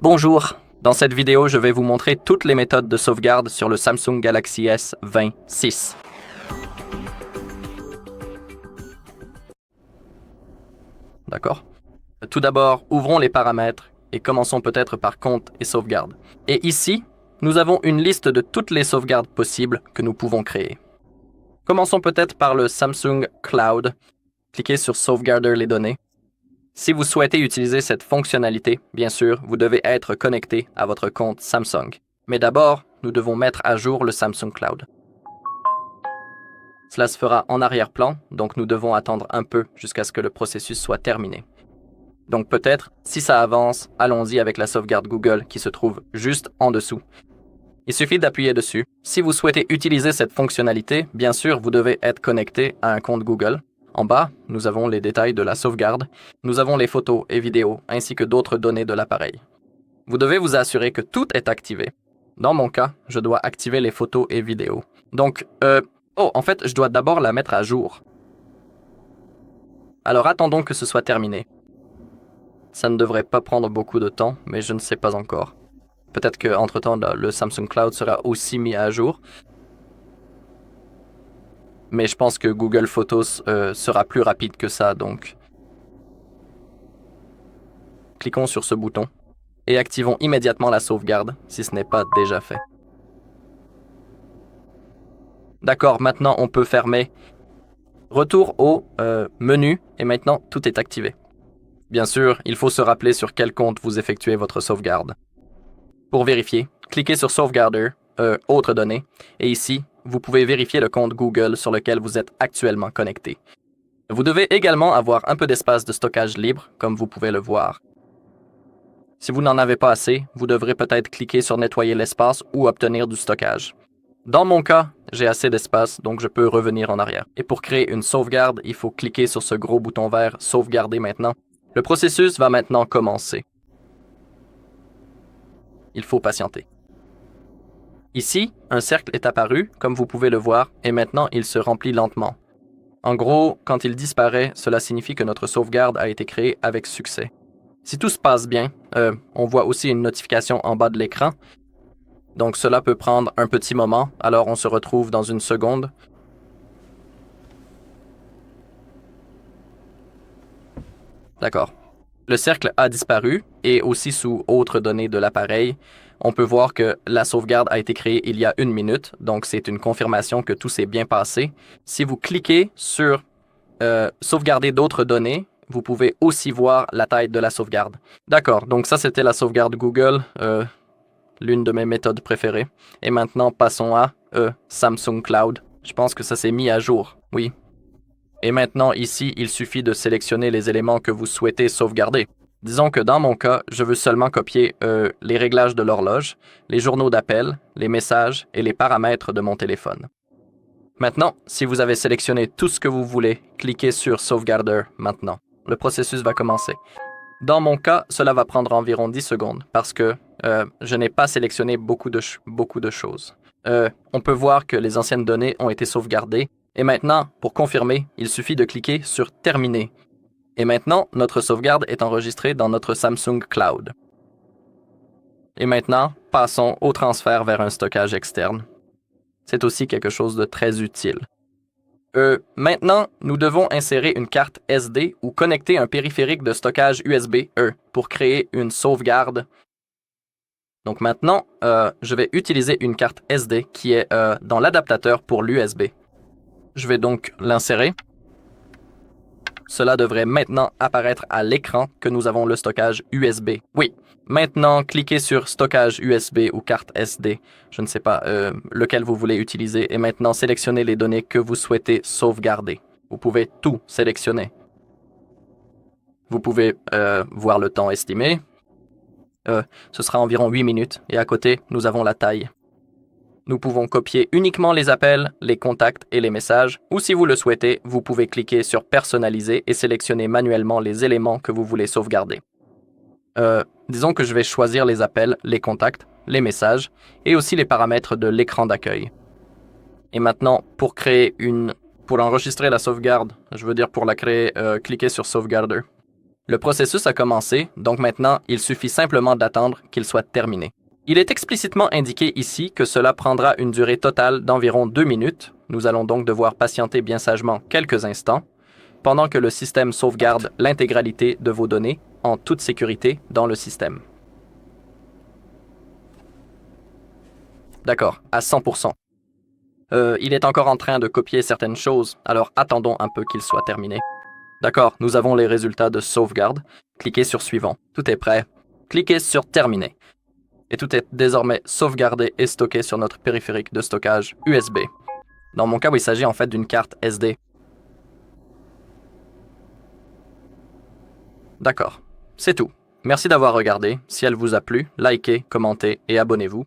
Bonjour, dans cette vidéo, je vais vous montrer toutes les méthodes de sauvegarde sur le Samsung Galaxy S26. D'accord? Tout d'abord, ouvrons les paramètres et commençons peut-être par compte et sauvegarde. Et ici, nous avons une liste de toutes les sauvegardes possibles que nous pouvons créer. Commençons peut-être par le Samsung Cloud. Cliquez sur Sauvegarder les données. Si vous souhaitez utiliser cette fonctionnalité, bien sûr, vous devez être connecté à votre compte Samsung. Mais d'abord, nous devons mettre à jour le Samsung Cloud. Cela se fera en arrière-plan, donc nous devons attendre un peu jusqu'à ce que le processus soit terminé. Donc peut-être, si ça avance, allons-y avec la sauvegarde Google qui se trouve juste en dessous. Il suffit d'appuyer dessus. Si vous souhaitez utiliser cette fonctionnalité, bien sûr, vous devez être connecté à un compte Google. En bas, nous avons les détails de la sauvegarde. Nous avons les photos et vidéos, ainsi que d'autres données de l'appareil. Vous devez vous assurer que tout est activé. Dans mon cas, je dois activer les photos et vidéos. Donc, en fait, je dois d'abord la mettre à jour. Alors attendons que ce soit terminé. Ça ne devrait pas prendre beaucoup de temps, mais je ne sais pas encore. Peut-être qu'entre-temps, le Samsung Cloud sera aussi mis à jour. Mais je pense que Google Photos sera plus rapide que ça, donc. Cliquons sur ce bouton et activons immédiatement la sauvegarde si ce n'est pas déjà fait. D'accord, maintenant on peut fermer. Retour au menu et maintenant tout est activé. Bien sûr, il faut se rappeler sur quel compte vous effectuez votre sauvegarde. Pour vérifier, cliquez sur Sauvegarder, Autres données, et ici, vous pouvez vérifier le compte Google sur lequel vous êtes actuellement connecté. Vous devez également avoir un peu d'espace de stockage libre, comme vous pouvez le voir. Si vous n'en avez pas assez, vous devrez peut-être cliquer sur Nettoyer l'espace ou obtenir du stockage. Dans mon cas, j'ai assez d'espace, donc je peux revenir en arrière. Et pour créer une sauvegarde, il faut cliquer sur ce gros bouton vert « Sauvegarder maintenant ». Le processus va maintenant commencer. Il faut patienter. Ici, un cercle est apparu, comme vous pouvez le voir, et maintenant il se remplit lentement. En gros, quand il disparaît, cela signifie que notre sauvegarde a été créée avec succès. Si tout se passe bien, on voit aussi une notification en bas de l'écran. Donc cela peut prendre un petit moment, alors on se retrouve dans une seconde. D'accord. Le cercle a disparu et aussi sous autres données de l'appareil, on peut voir que la sauvegarde a été créée il y a 1 minute, donc c'est une confirmation que tout s'est bien passé. Si vous cliquez sur sauvegarder d'autres données, vous pouvez aussi voir la taille de la sauvegarde. D'accord, donc ça c'était la sauvegarde Google, l'une de mes méthodes préférées. Et maintenant passons à Samsung Cloud. Je pense que ça s'est mis à jour, oui. Et maintenant, ici, il suffit de sélectionner les éléments que vous souhaitez sauvegarder. Disons que dans mon cas, je veux seulement copier les réglages de l'horloge, les journaux d'appel, les messages et les paramètres de mon téléphone. Maintenant, si vous avez sélectionné tout ce que vous voulez, cliquez sur Sauvegarder maintenant. Le processus va commencer. Dans mon cas, cela va prendre environ 10 secondes parce que je n'ai pas sélectionné beaucoup de choses. On peut voir que les anciennes données ont été sauvegardées. Et maintenant, pour confirmer, il suffit de cliquer sur Terminer. Et maintenant, notre sauvegarde est enregistrée dans notre Samsung Cloud. Et maintenant, passons au transfert vers un stockage externe. C'est aussi quelque chose de très utile. Maintenant, nous devons insérer une carte SD ou connecter un périphérique de stockage USB-E pour créer une sauvegarde. Donc maintenant, je vais utiliser une carte SD qui est dans l'adaptateur pour l'USB. Je vais donc l'insérer. Cela devrait maintenant apparaître à l'écran que nous avons le stockage USB. Oui, maintenant, cliquez sur stockage USB ou carte SD. Je ne sais pas lequel vous voulez utiliser. Et maintenant, sélectionnez les données que vous souhaitez sauvegarder. Vous pouvez tout sélectionner. Vous pouvez voir le temps estimé. Ce sera environ 8 minutes. Et à côté, nous avons la taille. Nous pouvons copier uniquement les appels, les contacts et les messages, ou si vous le souhaitez, vous pouvez cliquer sur Personnaliser et sélectionner manuellement les éléments que vous voulez sauvegarder. Disons que je vais choisir les appels, les contacts, les messages et aussi les paramètres de l'écran d'accueil. Et maintenant, pour enregistrer la sauvegarde, je veux dire pour la créer, cliquez sur Sauvegarder. Le processus a commencé, donc maintenant, il suffit simplement d'attendre qu'il soit terminé. Il est explicitement indiqué ici que cela prendra une durée totale d'environ 2 minutes. Nous allons donc devoir patienter bien sagement quelques instants, pendant que le système sauvegarde l'intégralité de vos données en toute sécurité dans le système. D'accord, à 100%. Il est encore en train de copier certaines choses, alors attendons un peu qu'il soit terminé. D'accord, nous avons les résultats de sauvegarde. Cliquez sur Suivant. Tout est prêt. Cliquez sur Terminer. Et tout est désormais sauvegardé et stocké sur notre périphérique de stockage USB. Dans mon cas, il s'agit en fait d'une carte SD. D'accord, c'est tout. Merci d'avoir regardé. Si elle vous a plu, likez, commentez et abonnez-vous.